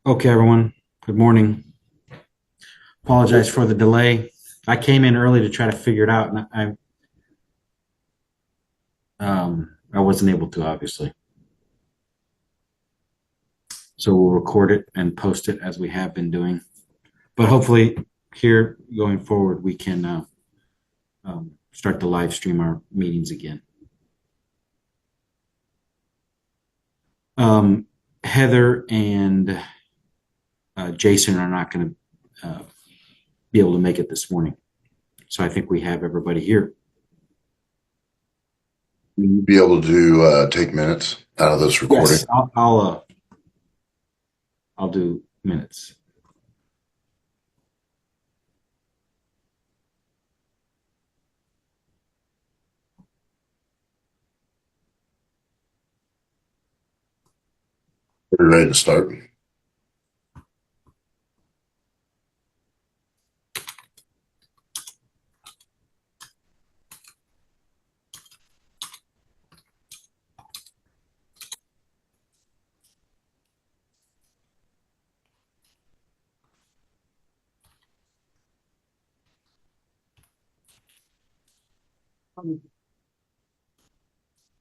Okay, everyone. Good morning. Apologize for the delay. I came in early to try to figure it out, and I wasn't able to, obviously. So we'll record it and post it as we have been doing. But hopefully, here going forward, we can start to live stream our meetings again. Heather and Jason are not going to be able to make it this morning. So I think we have everybody here. Will you be able to take minutes out of this recording? Yes, I'll do minutes. Are you ready to start? Can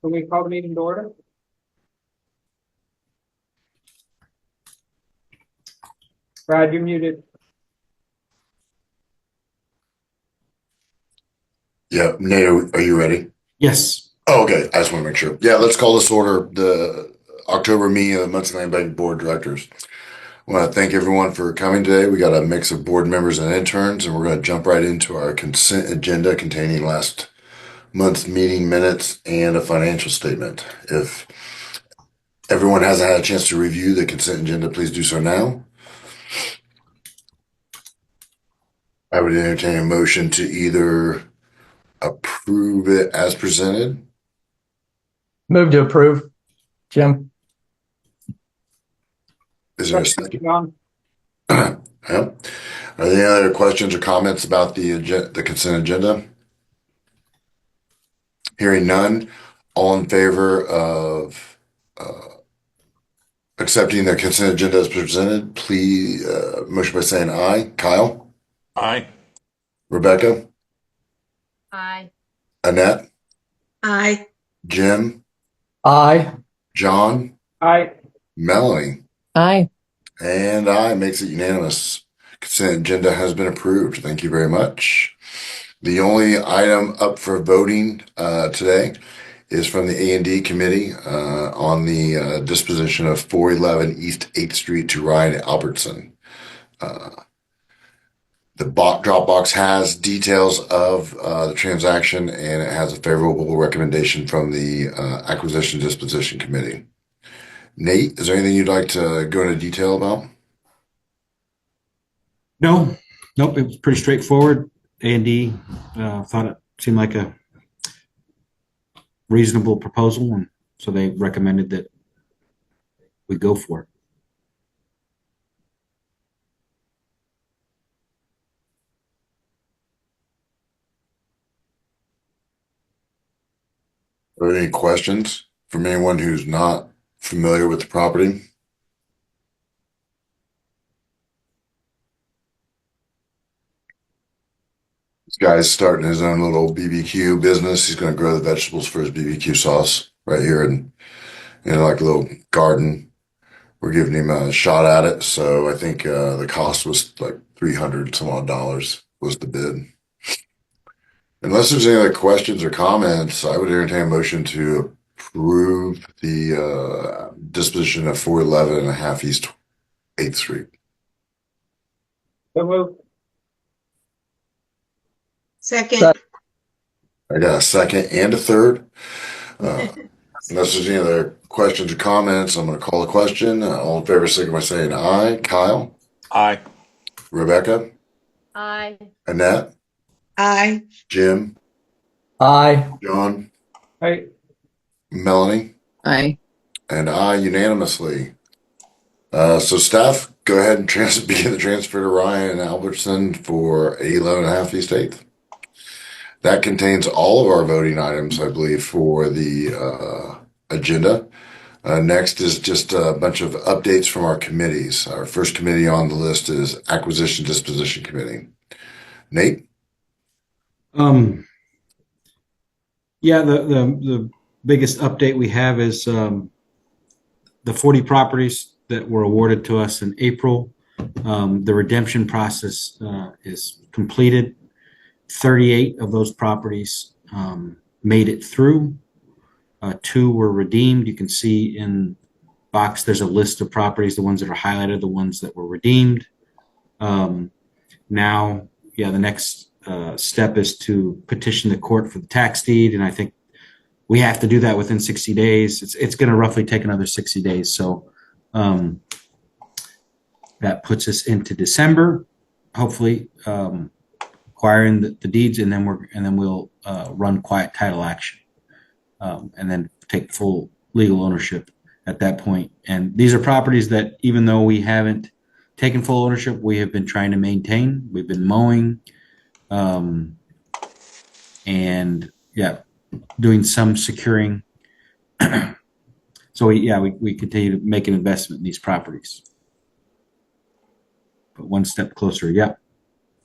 we call the meeting to order? Brad, you're muted. Yeah, Nate, are you ready? Yes. Oh, okay. I just want to make sure. Yeah, let's call this order the October meeting of the Muncie Land Bank Board of Directors. I want to thank everyone for coming today. We got a mix of board members and interns, and we're going to jump right into our consent agenda containing last month's meeting minutes and a financial statement. If everyone hasn't had a chance to review the consent agenda, please do so now. I would entertain a motion to either approve it as presented. Move to approve, Jim. Is there a second? John? Yeah. Are there any other questions or comments about the consent agenda? Hearing none, all in favor of accepting the consent agenda as presented, please motion by saying aye. Kyle? Aye. Rebecca? Aye. Annette? Aye. Jim? Aye. John? Aye. Melanie? Aye. And aye, makes it unanimous. Consent agenda has been approved. Thank you very much. The only item up for voting today is from the A&D committee on the disposition of 411 East 8th Street to Ryan Albertson. The Dropbox has details of the transaction, and it has a favorable recommendation from the Acquisition Disposition Committee. Nate, is there anything you'd like to go into detail about? No, nope. It was pretty straightforward. A&D thought it seemed like a reasonable proposal, and so they recommended that we go for it. Are there any questions from anyone who's not familiar with the property? This guy's starting his own little BBQ business. He's going to grow the vegetables for his BBQ sauce right here in like a little garden. We're giving him a shot at it. So I think the cost was like $300 some odd was the bid. Unless there's any other questions or comments, I would entertain a motion to approve the disposition of 411 and a half East 8th Street. So move. Second. I got a second and a third. Unless there's any other questions or comments, I'm going to call the question. All in favor, signify by saying aye. Kyle? Aye. Rebecca? Aye. Annette? Aye. Jim? Aye. John? Aye. Melanie? Aye. And I unanimously. So staff, go ahead and begin the transfer to Ryan Albertson for 811 and a half East 8th. That contains all of our voting items, I believe, for the agenda. Next is just a bunch of updates from our committees. Our first committee on the list is Acquisition Disposition Committee. Nate? Yeah, the biggest update we have is the 40 properties that were awarded to us in April. The redemption process is completed. 38 of those properties made it through. 2 were redeemed. You can see in box there's a list of properties, the ones that are highlighted, the ones that were redeemed. Now, yeah, the next step is to petition the court for the tax deed, and I think we have to do that within 60 days. It's going to roughly take another 60 days. So that puts us into December, hopefully acquiring the deeds, and then we'll run quiet title action, and then take full legal ownership at that point. And these are properties that, even though we haven't taken full ownership, we have been trying to maintain. We've been mowing, and yeah, doing some securing. So we continue to make an investment in these properties. But one step closer. Yeah.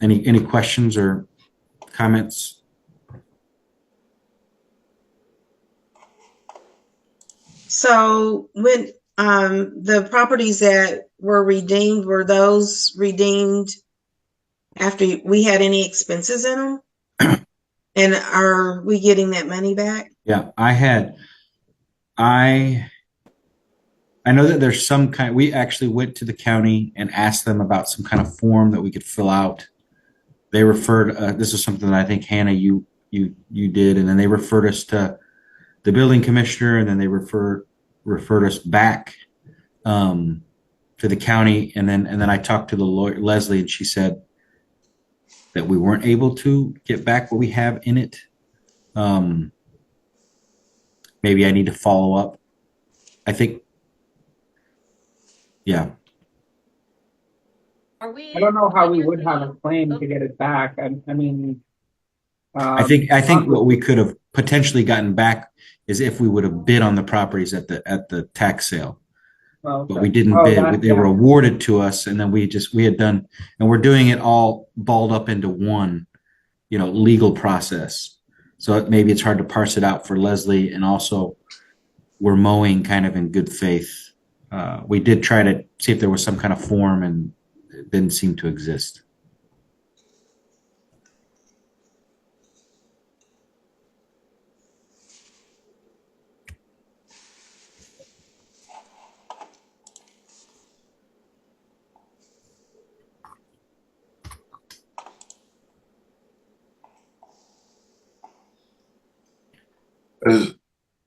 Any questions or comments? So when the properties that were redeemed, were those redeemed after we had any expenses in them? And are we getting that money back? Yeah, I know that there's some kind, we actually went to the county and asked them about some kind of form that we could fill out. They referred, this is something that I think Hannah, you did, and then they referred us to the building commissioner, and then they referred us back to the county, and then I talked to the lawyer Leslie, and she said that we weren't able to get back what we have in it. Maybe I need to follow up. I think, yeah. Are we? I don't know how we would have a claim to get it back. I mean, I think what we could have potentially gotten back is if we would have bid on the properties at the tax sale. well, But we didn't bid. They were awarded to us, and then we had done, and we're doing it all balled up into one, legal process. So maybe it's hard to parse it out for Leslie, and also we're mowing kind of in good faith. We did try to see if there was some kind of form, and it didn't seem to exist.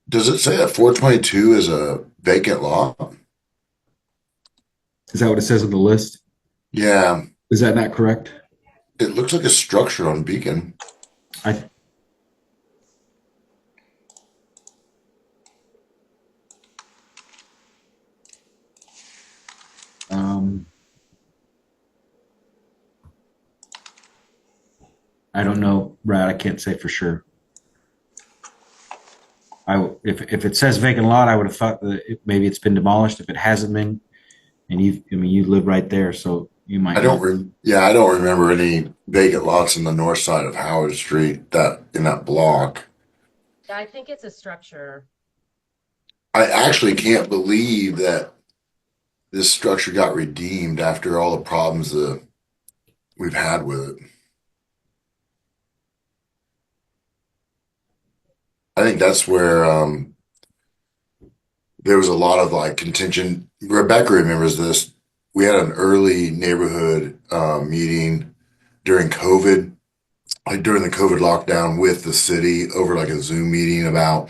Does it say that 422 is a vacant lot? Is that what it says on the list? Yeah, Is that not correct? it looks like a structure on Beacon. I I don't know, Brad. I can't say for sure. If it says vacant lot, I would have thought that maybe it's been demolished. If it hasn't been, and you live right there, so you might. I don't remember any vacant lots in the north side of Howard Street in that block. Yeah, I think it's a structure. I actually can't believe that this structure got redeemed after all the problems that we've had with it. I think that's where there was a lot of like contention. Rebecca remembers this. We had an early neighborhood meeting during COVID, like during the COVID lockdown with the city over like a Zoom meeting about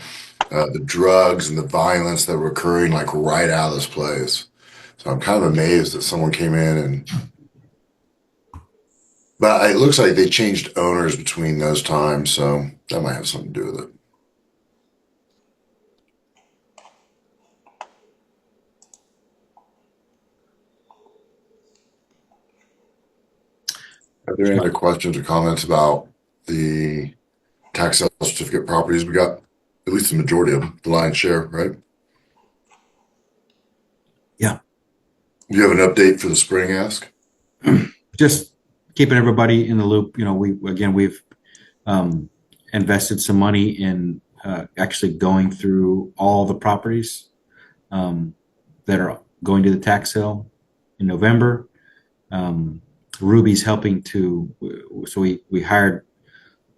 the drugs and the violence that were occurring like right out of this place. So I'm kind of amazed that someone came in but it looks like they changed owners between those times. So that might have something to do with it. Are there any other questions or comments about the tax sale certificate properties? We got at least the majority of them, the lion's share, right? You have an update for the spring ask? Just keeping everybody in the loop. You know, we've invested some money in actually going through all the properties that are going to the tax sale in November. Ruby's helping so we hired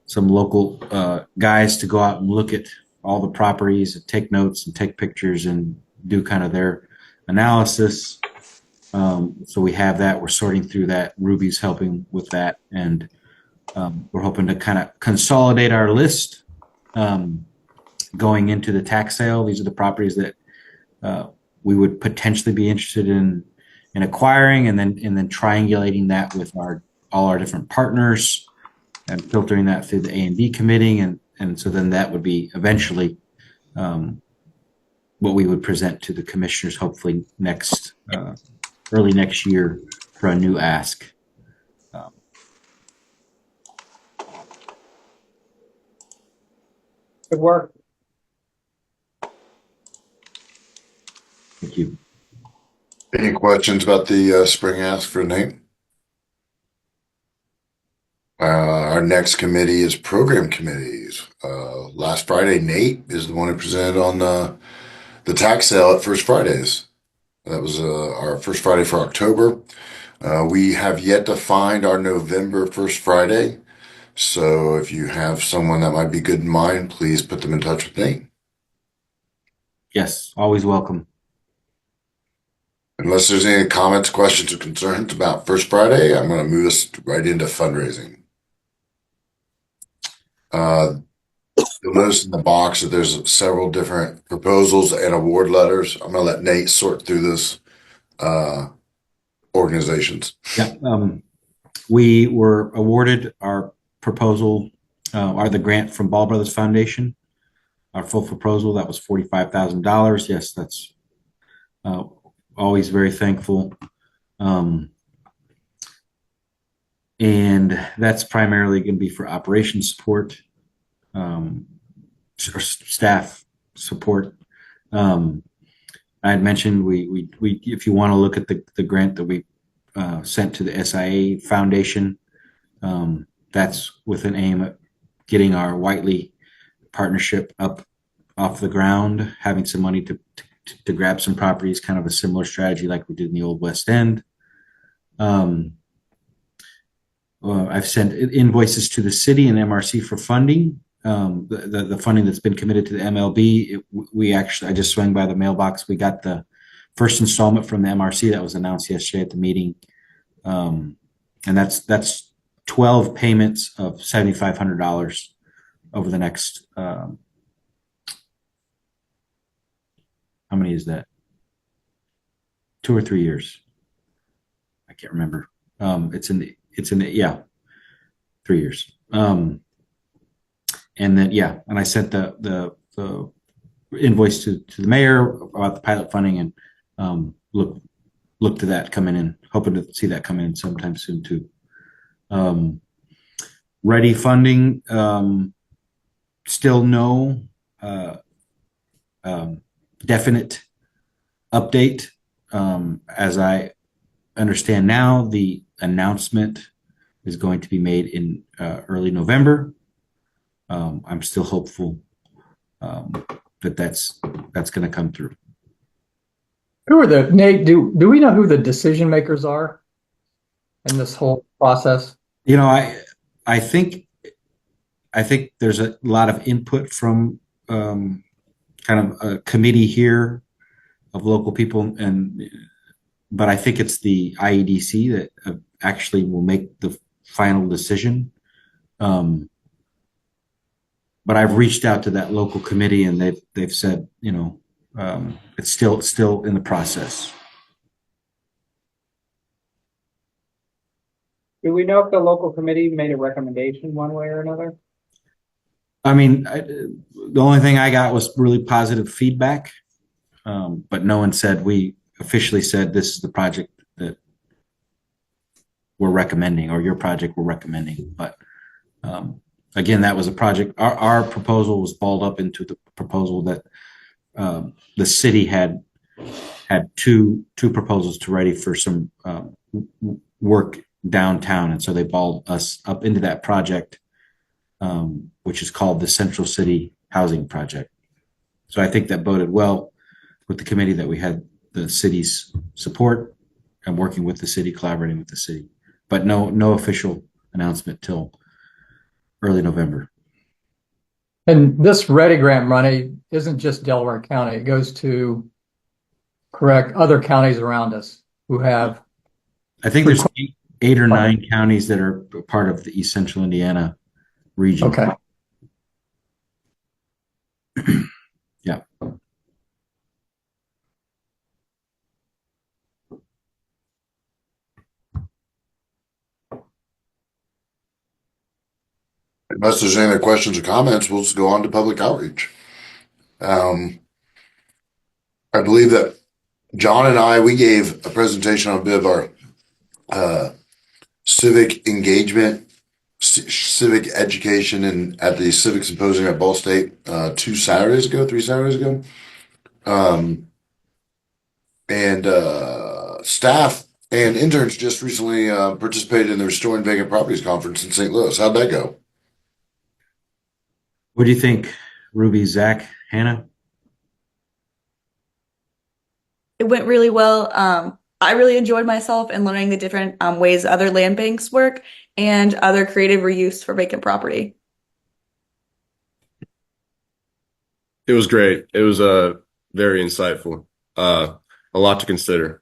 some local guys to go out and look at all the properties and take notes and take pictures and do kind of their analysis. So we have that. We're sorting through that. Ruby's helping with that, and we're hoping to kind of consolidate our list going into the tax sale. These are the properties that we would potentially be interested in acquiring, and then triangulating that with all our different partners and filtering that through the A&B committee, and so then that would be eventually what we would present to the commissioners, hopefully early next year for a new ask. Good work. Thank you. Any questions about the spring ask for Nate? Our next committee is program committees. Last Friday, Nate is the one who presented on the tax sale at First Fridays. That was our first Friday for October. We have yet to find our November First Friday. So if you have someone that might be good in mind, please put them in touch with Nate. Yes, always welcome. Unless there's any comments, questions, or concerns about First Friday, I'm going to move us right into fundraising. You'll notice in the box that there's several different proposals and award letters. I'm going to let Nate sort through this organizations. Yeah, we were awarded our proposal, the grant from Ball Brothers Foundation. Our full proposal, that was $45,000. Yes, that's always very thankful. And that's primarily going to be for operations support, or staff support. I had mentioned we if you want to look at the grant that we sent to the SIA Foundation, that's with an aim at getting our Whiteley partnership up off the ground, having some money to grab some properties, kind of a similar strategy like we did in the old West End. I've sent invoices to the city and MRC for funding. The funding that's been committed to the MLB, I just swung by the mailbox. We got the first installment from the MRC that was announced yesterday at the meeting. And that's 12 payments of $7,500 over the next, how many is that? 2 or 3 years. I can't remember. It's in the 3 years. And then, and I sent the invoice to the mayor about the pilot funding, and look to that coming in, hoping to see that come in sometime soon too. Ready funding, still no definite update. As I understand now, the announcement is going to be made in early November. I'm still hopeful that's going to come through. Who are Nate, do we know who the decision makers are in this whole process? You know, I think there's a lot of input from kind of a committee here of local people, but I think it's the IEDC that actually will make the final decision. But I've reached out to that local committee, and they've said, you know, it's still in the process. Do we know if the local committee made a recommendation one way or another? I mean, the only thing I got was really positive feedback, but no one said, we officially said this is the project that we're recommending, or your project we're recommending. But again, that was a project. Our proposal was balled up into the proposal that the city had had two proposals to ready for some work downtown, and so they balled us up into that project, which is called the Central City Housing Project. So I think that boded well with the committee that we had the city's support and working with the city, collaborating with the city, but no official announcement till early November. And this Ready Grant money isn't just Delaware County. It goes to, correct, other counties around us who have. I think there's eight or nine counties that are part of the East Central Indiana region. Okay. Yeah. Unless there's any other questions or comments, we'll just go on to public outreach. I believe that John and I, we gave a presentation on a bit of our civic engagement, civic education, and at the Civic Symposium at Ball State 3 Saturdays ago. And staff and interns just recently participated in the Restoring Vacant Properties Conference in St. Louis. How'd that go? What do you think, Ruby, Zach, Hannah? It went really well. I really enjoyed myself and learning the different ways other land banks work and other creative reuse for vacant property. It was great. It was very insightful. A lot to consider.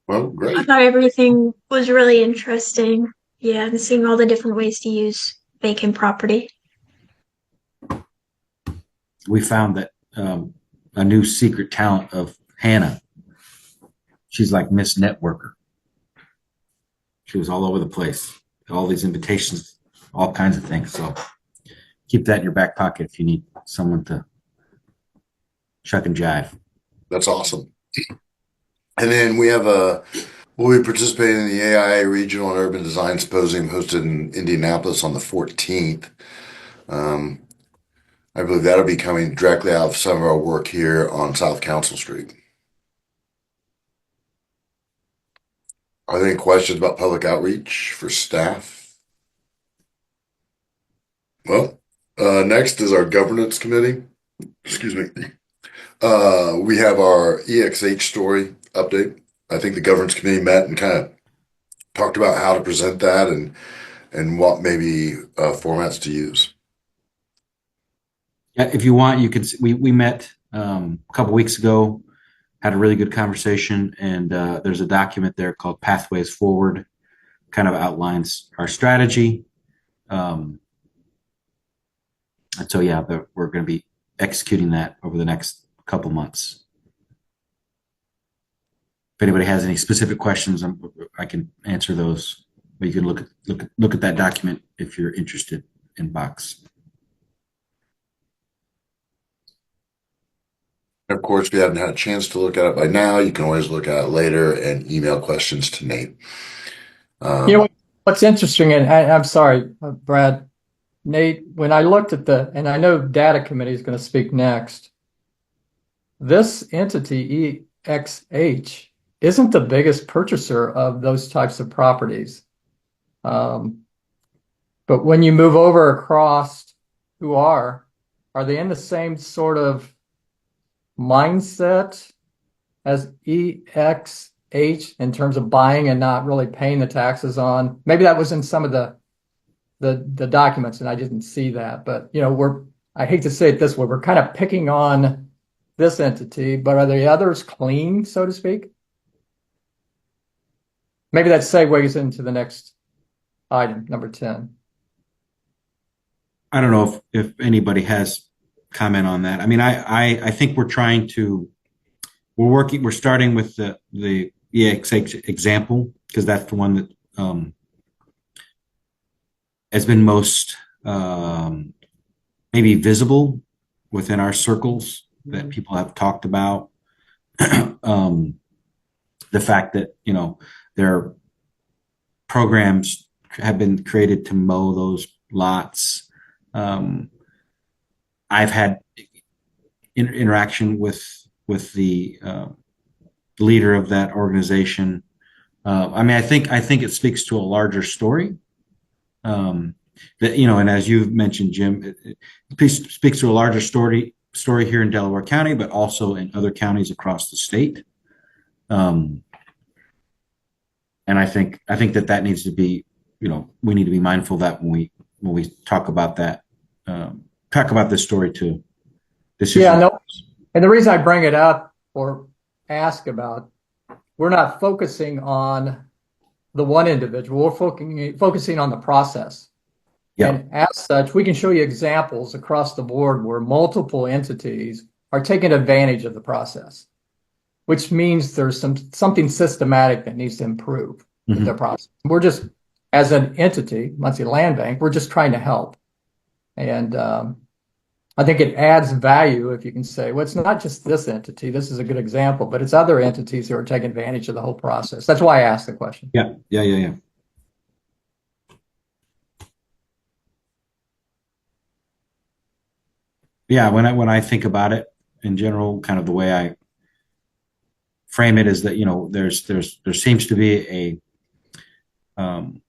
Well, I great. thought everything was really interesting. Yeah, and seeing all the different ways to use vacant property. We found that a new secret talent of Hannah. She's like Miss Networker. She was all over the place. All these invitations, all kinds of things. So keep that in your back pocket if you need someone to chuck and jive. That's awesome. And then we'll be participating in the AIA Regional and Urban Design Symposium hosted in Indianapolis on the 14th. I believe that'll be coming directly out of some of our work here on South Council Street. Are there any questions about public outreach for staff? Well, next is our governance committee. Excuse me. We have our EXH story update. I think the governance committee met and kind of talked about how to present that and what maybe formats to use. Yeah, if you want, you can. We met a couple weeks ago, had a really good conversation, and there's a document there called Pathways Forward, kind of outlines our strategy. And so, yeah, we're going to be executing that over the next couple months. If anybody has any specific questions, I can answer those. But you can look at that document if you're interested in Box. Of course, if you haven't had a chance to look at it by now, you can always look at it later and email questions to Nate. You know what's interesting, and I'm sorry, Brad, Nate, when I looked at and I know data committee is going to speak next, this entity, EXH, isn't the biggest purchaser of those types of properties. But when you move over across, who are they in the same sort of mindset as EXH in terms of buying and not really paying the taxes on? Maybe that was in some of the documents and I didn't see that, but you know, I hate to say it this way, we're kind of picking on this entity, but are the others clean, so to speak? Maybe that segues into the next item, number 10. I don't know if anybody has comment on that. I mean, I think we're starting with the EXH example because that's the one that has been most maybe visible within our circles that people have talked about. The fact that, their programs have been created to mow those lots. I've had interaction with the leader of that organization. I mean, I think it speaks to a larger story. That, you know, and as you've mentioned, Jim, it speaks to a larger story here in Delaware County, but also in other counties across the state. And I think that needs to be, you know, we need to be mindful of that when we talk about that, talk about this story too. Yeah, no. And the reason I bring it up or ask about, we're not focusing on the one individual, we're focusing on the process. Yeah. And as such, we can show you examples across the board where multiple entities are taking advantage of the process, which means there's something systematic that needs to improve with the process. We're just, as an entity, Muncie Land Bank, we're just trying to help. And I think it adds value if you can say, well, it's not just this entity, this is a good example, but it's other entities who are taking advantage of the whole process. That's why I asked the question. Yeah. Yeah, when I think about it in general, kind of the way I frame it is that, you know, there seems to be some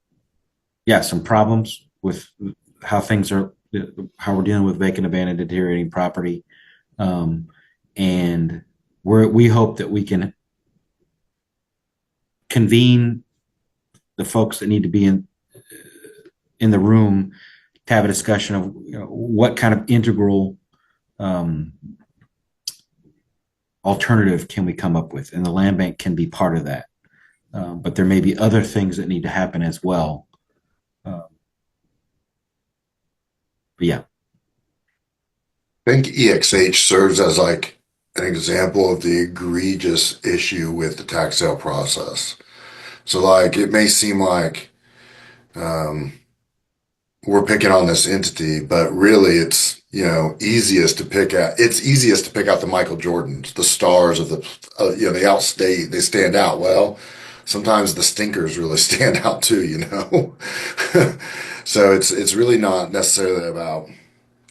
problems with how we're dealing with vacant, abandoned, deteriorating property, and we hope that we can convene the folks that need to be in the room to have a discussion of, you know, what kind of integral alternative can we come up with, and the land bank can be part of that. But there may be other things that need to happen as well. But yeah, I think EXH serves as like an example of the egregious issue with the tax sale process. So like it may seem like we're picking on this entity, but really it's, you know, easiest to pick out the Michael Jordans, the stars of the, you know, they stand out. Well, sometimes the stinkers really stand out too, you know? So it's really not necessarily about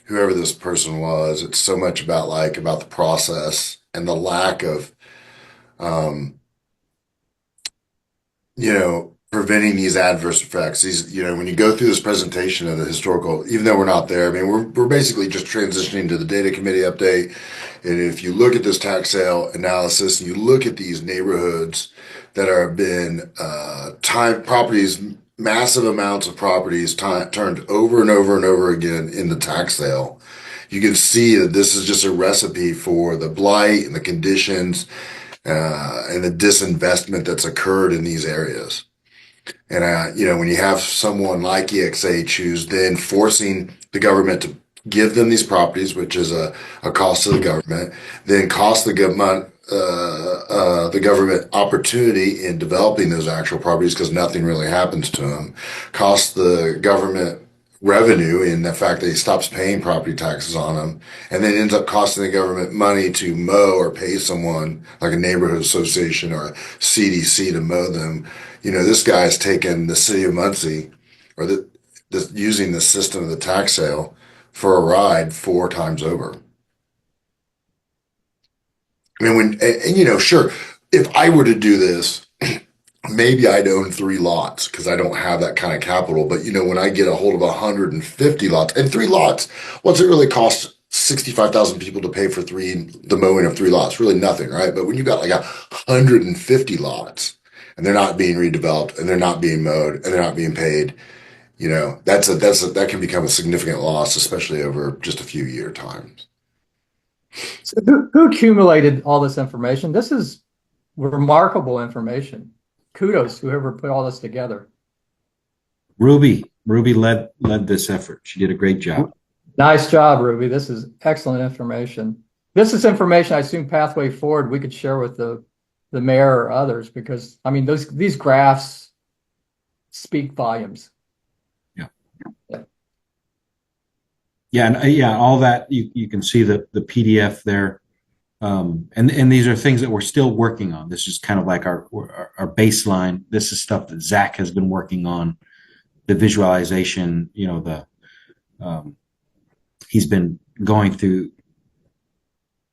whoever this person was. It's so much about the process and the lack of, you know, preventing these adverse effects. These, you know, when you go through this presentation of the historical, even though we're not there, I mean, we're basically just transitioning to the data committee update. And if you look at this tax sale analysis and you look at these neighborhoods that have been properties, massive amounts of properties turned over and over and over again in the tax sale, you can see that this is just a recipe for the blight and the conditions and the disinvestment that's occurred in these areas. And, you know, when you have someone like EXH who's then forcing the government to give them these properties, which is a cost to the government, then cost the government opportunity in developing those actual properties because nothing really happens to them, cost the government revenue in the fact that he stops paying property taxes on them, and then ends up costing the government money to mow or pay someone like a neighborhood association or a CDC to mow them. You know, this guy's taken the city of Muncie or using the system of the tax sale for a ride 4 times over. I mean, and you know, sure, if I were to do this, maybe I'd own 3 lots because I don't have that kind of capital. But, you know, when I get a hold of 150 lots and 3 lots, what's it really cost 65,000 people to pay for the mowing of 3 lots? Really nothing, right? But when you got like 150 lots and they're not being redeveloped and they're not being mowed and they're not being paid, you know, that can become a significant loss, especially over just a few year times. So who accumulated all this information? This is remarkable information. Kudos to whoever put all this together. Ruby led this effort. She did a great job. Nice job, Ruby. This is excellent information. This is information I assume Pathway Forward we could share with the mayor or others, because I mean these graphs speak volumes. Yeah, and yeah, all that you can see the PDF there, and these are things that we're still working on. This is kind of like our baseline. This is stuff that Zach has been working on, the visualization, you know, He's been going through.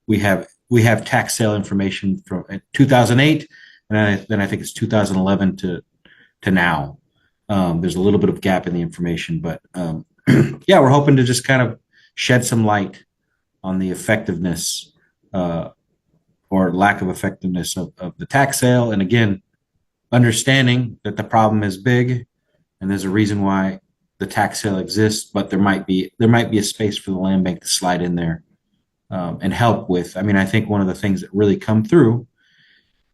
We have tax sale information from 2008, and then I think it's 2011 to now. There's a little bit of gap in the information, but yeah, we're hoping to just kind of shed some light on the effectiveness or lack of effectiveness of the tax sale. And again, understanding that the problem is big and there's a reason why the tax sale exists, but there might be a space for the land bank to slide in there and help with. I mean, I think one of the things that really come through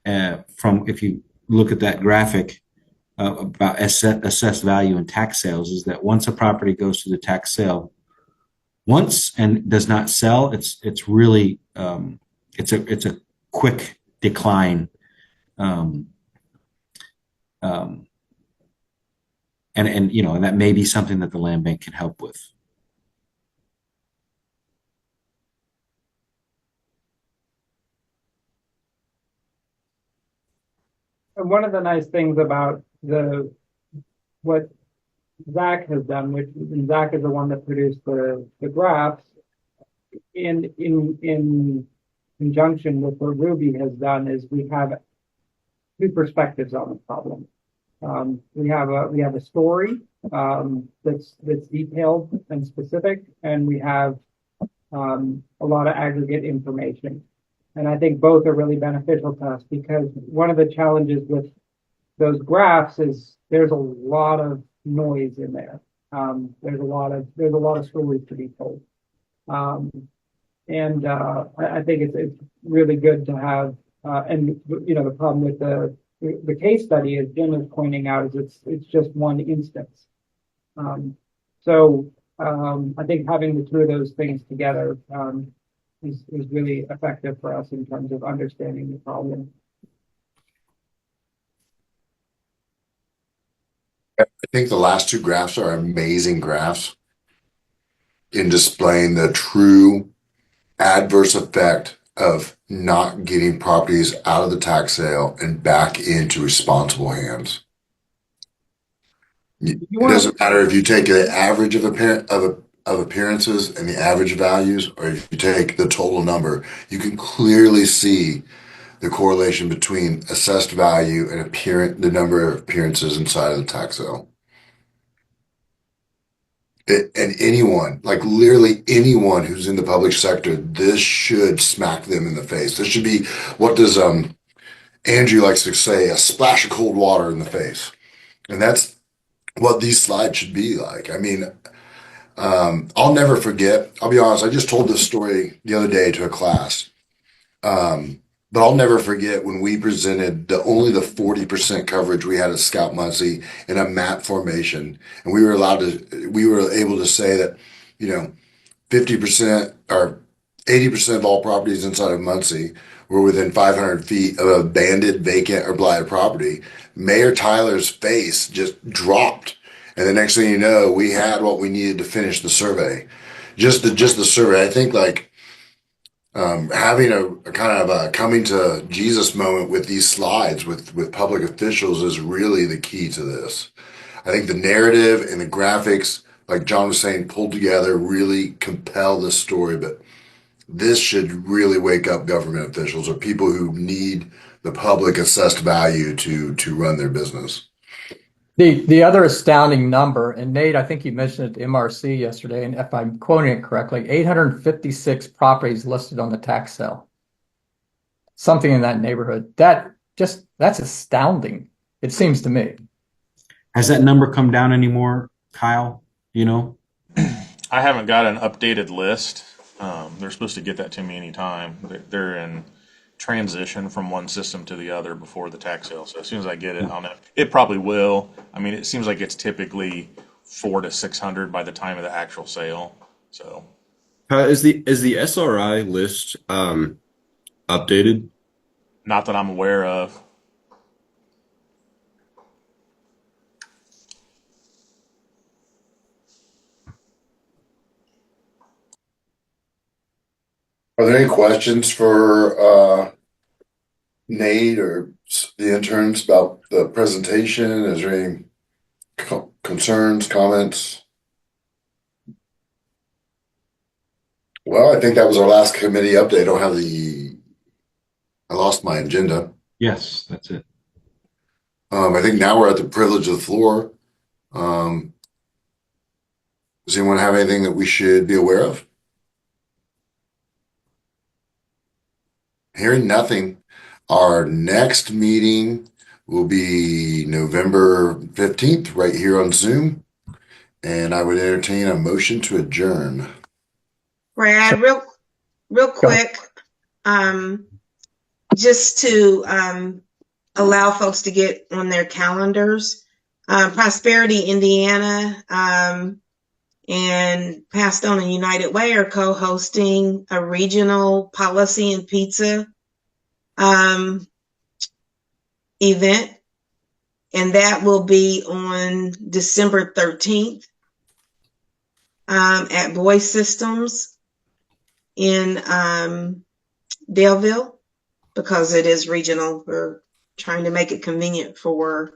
from if you look at that graphic about assessed value and tax sales is that once a property goes to the tax sale once and does not sell, it's really it's a quick decline. And you know, and that may be something that the land bank can help with. And one of the nice things about what Zach has done, which and Zach is the one that produced the graphs, in conjunction with what Ruby has done, is we have two perspectives on the problem. We have a story that's detailed and specific, and we have a lot of aggregate information. And I think both are really beneficial to us because one of the challenges with those graphs is there's a lot of noise in there. There's a lot of stories to be told. And I think it's really good to have, and you know, the problem with the case study, as Jim is pointing out, is it's just one instance. So I think having the two of those things together is really effective for us in terms of understanding the problem. I think the last two graphs are amazing graphs in displaying the true adverse effect of not getting properties out of the tax sale and back into responsible hands. It doesn't matter if you take an average of appearances and the average values, or if you take the total number, you can clearly see the correlation between assessed value and the number of appearances inside of the tax sale. And anyone, like literally anyone who's in the public sector, this should smack them in the face. This should be, what does Andrew likes to say, a splash of cold water in the face. And that's what these slides should be like. I mean, I'll never forget, I'll be honest, I just told this story the other day to a class. But I'll never forget when we presented only the 40% coverage we had at Scout Muncie in a map formation. And we were able to say that, you know, 50% or 80% of all properties inside of Muncie were within 500 feet of abandoned, vacant, or blighted property. Mayor Tyler's face just dropped. And the next thing you know, we had what we needed to finish the survey. Just the survey. I think like, having a kind of a coming to Jesus moment with these slides with public officials is really the key to this. I think the narrative and the graphics, like John was saying, pulled together really compel this story, but this should really wake up government officials or people who need the public assessed value to run their business. The other astounding number, and Nate, I think you mentioned it to MRC yesterday, and if I'm quoting it correctly, 856 properties listed on the tax sale. Something in that neighborhood. That's astounding, it seems to me. Has that number come down anymore, Kyle? You know? I haven't got an updated list. They're supposed to get that to me anytime. They're in transition from one system to the other before the tax sale. So as soon as I get it, I'll know. It probably will. I mean, it seems like it's typically 400 to 600 by the time of the actual sale. So Is the SRI list updated? not that I'm aware of. Are there any questions for Nate or the interns about the presentation? Is there any concerns, comments? Well, I think that was our last committee update. I don't have I lost my agenda. Yes, that's it. I think now we're at the privilege of the floor. Does anyone have anything that we should be aware of? Hearing nothing, our next meeting will be November 15th, right here on Zoom. And I would entertain a motion to adjourn. Brad, real quick, just to allow folks to get on their calendars, Prosperity Indiana and Pastone and United Way are co-hosting a regional policy and pizza event, and that will be on December 13th at Voice Systems in Daleville, because it is regional. We're trying to make it convenient for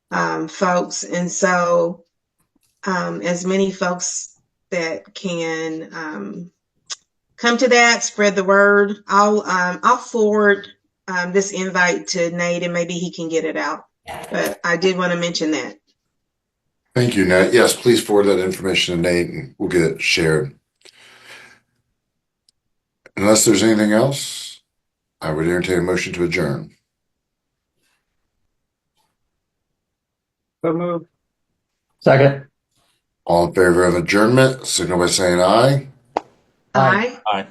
folks, and so as many folks that can come to that, spread the word. I'll forward this invite to Nate, and maybe he can get it out. But I did want to mention that. Thank you, Nate. Yes, please forward that information to Nate and we'll get it shared. Unless there's anything else, I would entertain a motion to adjourn. So move. Second. All in favor of adjournment, signal by saying aye. Aye. Aye.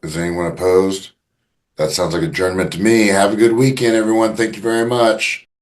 Is anyone opposed? That sounds like adjournment to me. Have a good weekend, everyone. Thank you very much.